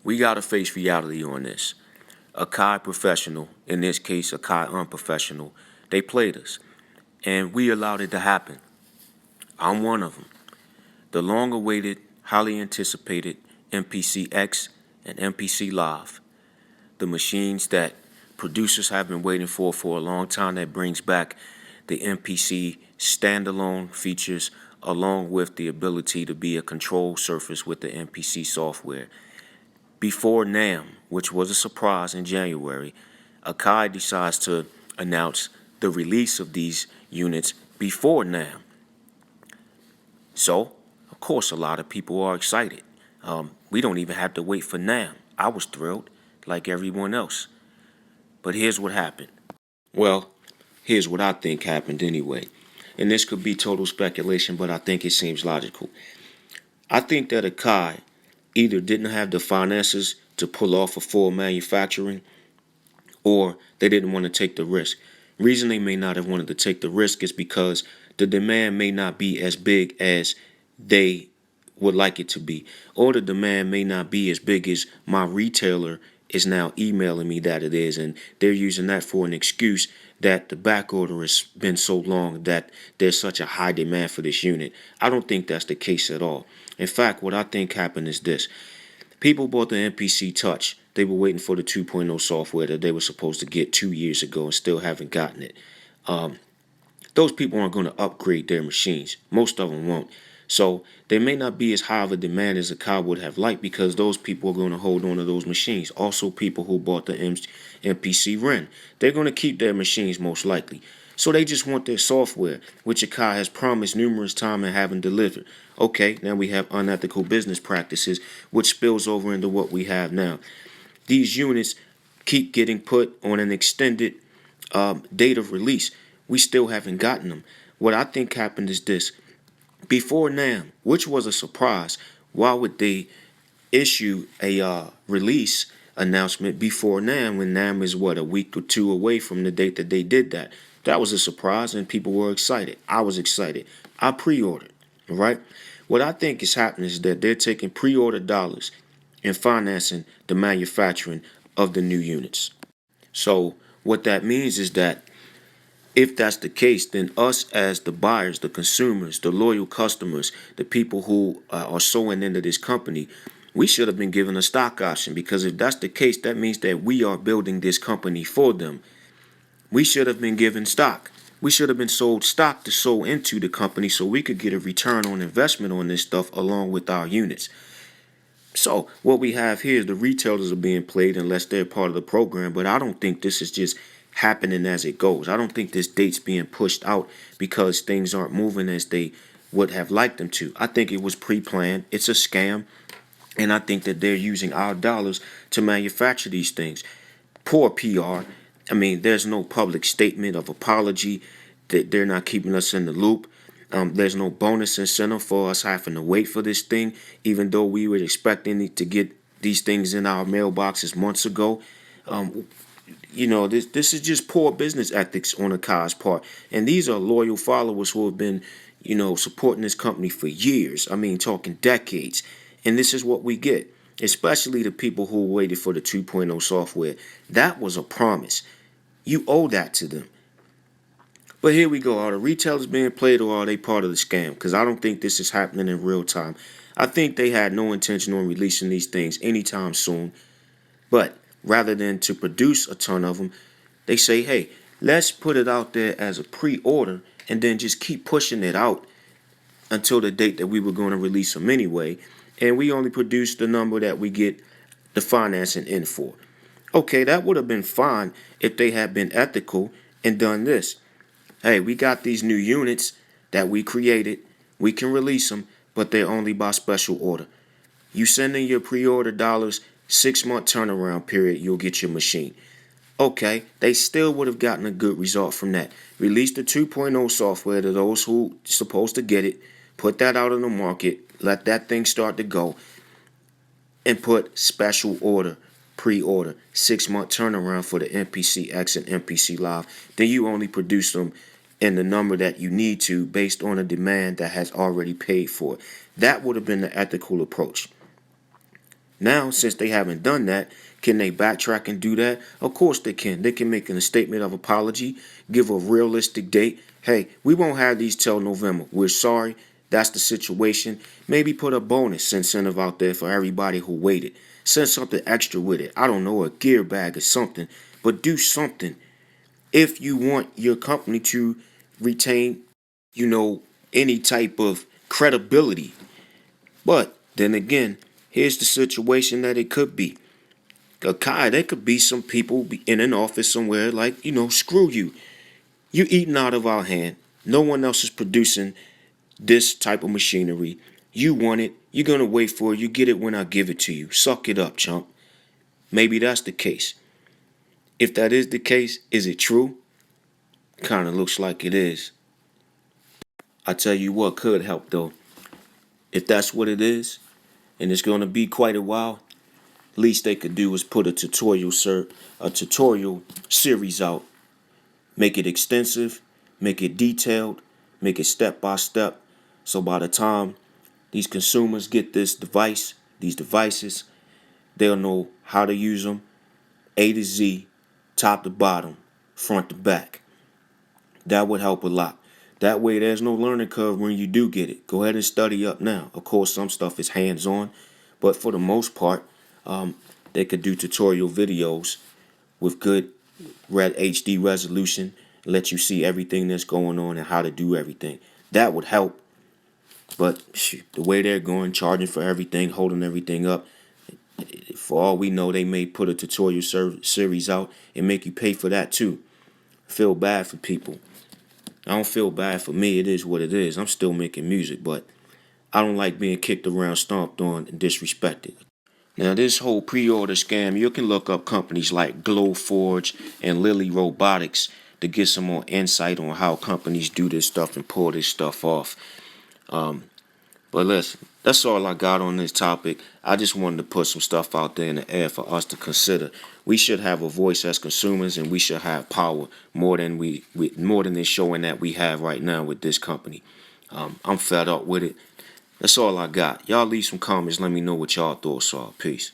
We got to face reality on this. Akai professional, in this case Akai unprofessional, they played us, and we allowed it to happen. I'm one of them. The long-awaited, highly anticipated MPC X and MPC Live, the machines that producers have been waiting for a long time, that brings back the MPC standalone features along with the ability to be a control surface with the MPC software. Before NAMM, which was a surprise in January, Akai decides to announce the release of these units before NAMM. So, of course, a lot of people are excited. We don't even have to wait for NAMM. I was thrilled, like everyone else. But here's what happened. Well, here's what I think happened anyway. And this could be total speculation, but I think it seems logical. I think that Akai either didn't have the finances to pull off a full manufacturing, or they didn't want to take the risk. Reason they may not have wanted to take the risk is because the demand may not be as big as they would like it to be, or the demand may not be as big as my retailer is now emailing me that it is, and they're using that for an excuse that the back order has been so long that there's such a high demand for this unit. I don't think that's the case at all. In fact, what I think happened is this. People bought the MPC Touch. They were waiting for the 2.0 software that they were supposed to get 2 years ago and still haven't gotten it. Those people aren't going to upgrade their machines. Most of them won't. So there may not be as high of a demand as Akai would have liked, because those people are going to hold on to those machines. Also, people who bought the MPC Ren, they're going to keep their machines most likely. So they just want their software, which Akai has promised numerous times and haven't delivered. Okay, now we have unethical business practices, which spills over into what we have now. These units keep getting put on an extended date of release. We still haven't gotten them. What I think happened is this. Before NAMM, which was a surprise, why would they issue a release announcement before NAMM when NAMM is, what, a week or two away from the date that they did that? That was a surprise, and people were excited. I was excited. I pre-ordered, all right? What I think is happening is that they're taking pre-order dollars and financing the manufacturing of the new units. So what that means is that if that's the case, then us as the buyers, the consumers, the loyal customers, the people who are sewing into this company, we should have been given a stock option, because if that's the case, that means that we are building this company for them. We should have been given stock. We should have been sold stock to sow into the company so we could get a return on investment on this stuff along with our units. So what we have here is the retailers are being played unless they're part of the program, but I don't think this is just happening as it goes. I don't think this date's being pushed out because things aren't moving as they would have liked them to. I think it was pre-planned. It's a scam, and I think that they're using our dollars to manufacture these things. Poor PR. I mean, there's no public statement of apology. That they're not keeping us in the loop. There's no bonus incentive for us having to wait for this thing, even though we were expecting to get these things in our mailboxes months ago. This is just poor business ethics on Akai's part. And these are loyal followers who have been, supporting this company for years. I mean, talking decades. And this is what we get, especially the people who waited for the 2.0 software. That was a promise. You owe that to them. But here we go. Are the retailers being played, or are they part of the scam? Because I don't think this is happening in real time. I think they had no intention on releasing these things anytime soon. But rather than to produce a ton of them, they say, hey, let's put it out there as a pre-order and then just keep pushing it out until the date that we were going to release them anyway. And we only produce the number that we get the financing in for. Okay, that would have been fine if they had been ethical and done this. Hey, we got these new units that we created. We can release them, but they're only by special order. You send in your pre-order dollars, 6-month turnaround period, you'll get your machine. Okay, they still would have gotten a good result from that. Release the 2.0 software to those who are supposed to get it. Put that out on the market. Let that thing start to go. And put special order, pre-order, 6-month turnaround for the MPC X and MPC Live. Then you only produce them in the number that you need to based on a demand that has already paid for it. That would have been the ethical approach. Now, since they haven't done that, can they backtrack and do that? Of course they can. They can make a statement of apology, give a realistic date. Hey, we won't have these till November. We're sorry. That's the situation. Maybe put a bonus incentive out there for everybody who waited. Send something extra with it. I don't know, a gear bag or something. But do something if you want your company to retain, any type of credibility. But then again, here's the situation that it could be. Akai, there could be some people in an office somewhere like, screw you. You eating out of our hand. No one else is producing this type of machinery. You want it. You're going to wait for it. You get it when I give it to you. Suck it up, chump. Maybe that's the case. If that is the case, is it true? Kind of looks like it is. I tell you what could help though. If that's what it is, and it's going to be quite a while, least they could do is put a tutorial series out. Make it extensive, make it detailed, make it step by step. So by the time these consumers get these devices, they'll know how to use them, A to Z, top to bottom, front to back. That would help a lot. That way there's no learning curve when you do get it. Go ahead and study up now. Of course, some stuff is hands-on, but for the most part, they could do tutorial videos with good Red HD resolution, let you see everything that's going on and how to do everything. That would help. But the way they're going, charging for everything, holding everything up, for all we know, they may put a tutorial series out and make you pay for that too. Feel bad for people. I don't feel bad for me. It is what it is. I'm still making music, but I don't like being kicked around, stomped on, and disrespected. Now, this whole pre-order scam, you can look up companies like Glowforge and Lily Robotics to get some more insight on how companies do this stuff and pull this stuff off. But listen, that's all I got on this topic. I just wanted to put some stuff out there in the air for us to consider. We should have a voice as consumers, and we should have power more than more than they're showing that we have right now with this company. I'm fed up with it. That's all I got. Y'all leave some comments. Let me know what y'all thoughts are. Peace.